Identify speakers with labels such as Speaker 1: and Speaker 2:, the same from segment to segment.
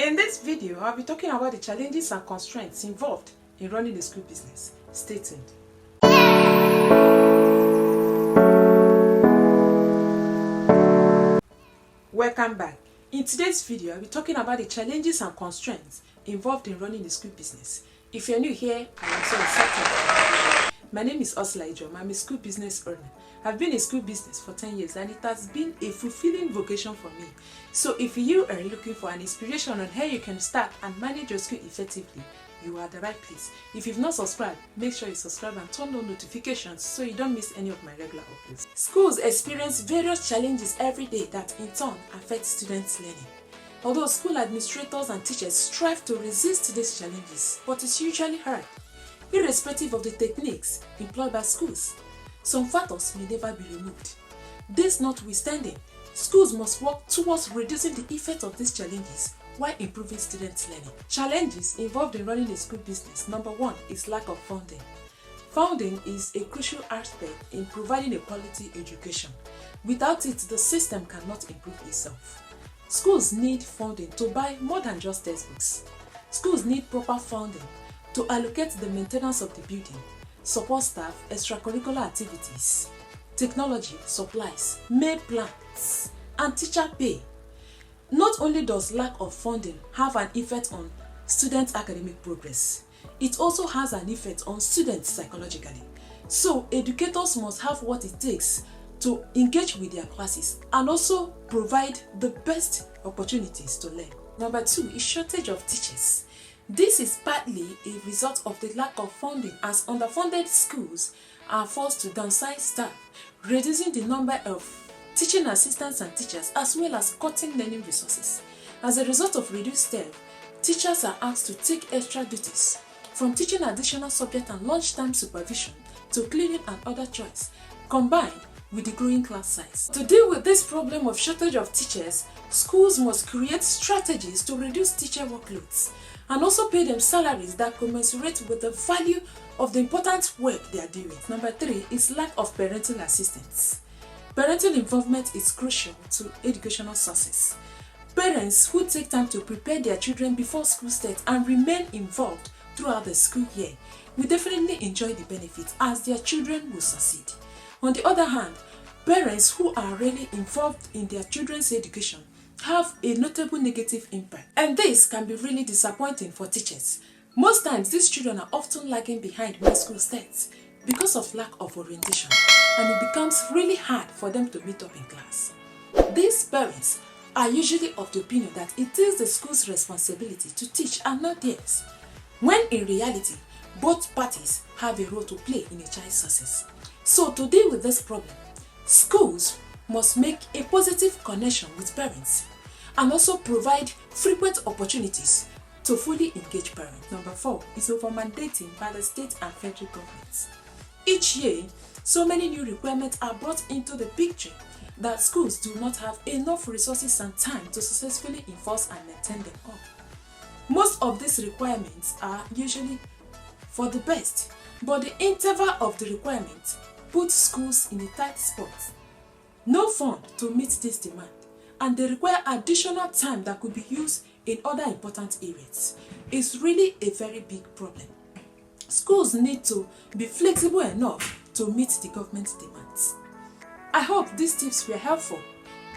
Speaker 1: In this video, I'll be talking about the challenges and constraints involved in running a school business. Stay tuned. Welcome back. In today's video, I'll be talking about the challenges and constraints involved in running a school business. If you're new here, I am so excited. My name is Osla Ijom. I'm a school business owner. I've been in school business for 10 years and it has been a fulfilling vocation for me. So if you are looking for an inspiration on how you can start and manage your school effectively, you are at the right place. If you've not subscribed, make sure you subscribe and turn on notifications so you don't miss any of my regular uploads. Schools experience various challenges every day that in turn affect students' learning. Although school administrators and teachers strive to resist these challenges, but it's usually hard. Irrespective of the techniques employed by schools, some factors may never be removed. This notwithstanding, schools must work towards reducing the effect of these challenges while improving students' learning. Challenges involved in running a school business. Number one is lack of funding. Funding is a crucial aspect in providing a quality education. Without it, the system cannot improve itself. Schools need funding to buy more than just textbooks. Schools need proper funding to allocate the maintenance of the building, support staff, extracurricular activities, technology, supplies, meal plans, and teacher pay. Not only does lack of funding have an effect on students' academic progress, it also has an effect on students psychologically. So educators must have what it takes to engage with their classes and also provide the best opportunities to learn. Number two is shortage of teachers. This is partly a result of the lack of funding, as underfunded schools are forced to downsize staff, reducing the number of teaching assistants and teachers, as well as cutting learning resources. As a result of reduced staff, teachers are asked to take extra duties, from teaching additional subject and lunchtime supervision to cleaning and other chores, combined with the growing class size. To deal with this problem of shortage of teachers, schools must create strategies to reduce teacher workloads and also pay them salaries that commensurate with the value of the important work they are doing. Number three is lack of parental assistance. Parental involvement is crucial to educational success. Parents who take time to prepare their children before school starts and remain involved throughout the school year will definitely enjoy the benefits, as their children will succeed. On the other hand, parents who are really involved in their children's education have a notable negative impact, and this can be really disappointing for teachers. Most times, these children are often lagging behind when school starts because of lack of orientation, and it becomes really hard for them to meet up in class. These parents are usually of the opinion that it is the school's responsibility to teach and not theirs, when in reality, both parties have a role to play in a child's success. So to deal with this problem, schools must make a positive connection with parents and also provide frequent opportunities to fully engage parents. Number four is overmandating by the state and federal governments. Each year, so many new requirements are brought into the picture that schools do not have enough resources and time to successfully enforce and maintain them all. Most of these requirements are usually for the best, but the interval of the requirements puts schools in a tight spot. No fund to meet this demand, and they require additional time that could be used in other important areas. It's really a very big problem. Schools need to be flexible enough to meet the government's demands. I hope these tips were helpful.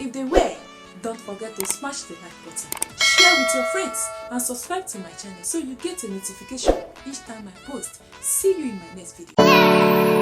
Speaker 1: If they were, don't forget to smash the like button, share with your friends, and subscribe to my channel so you get a notification each time I post. See you in my next video.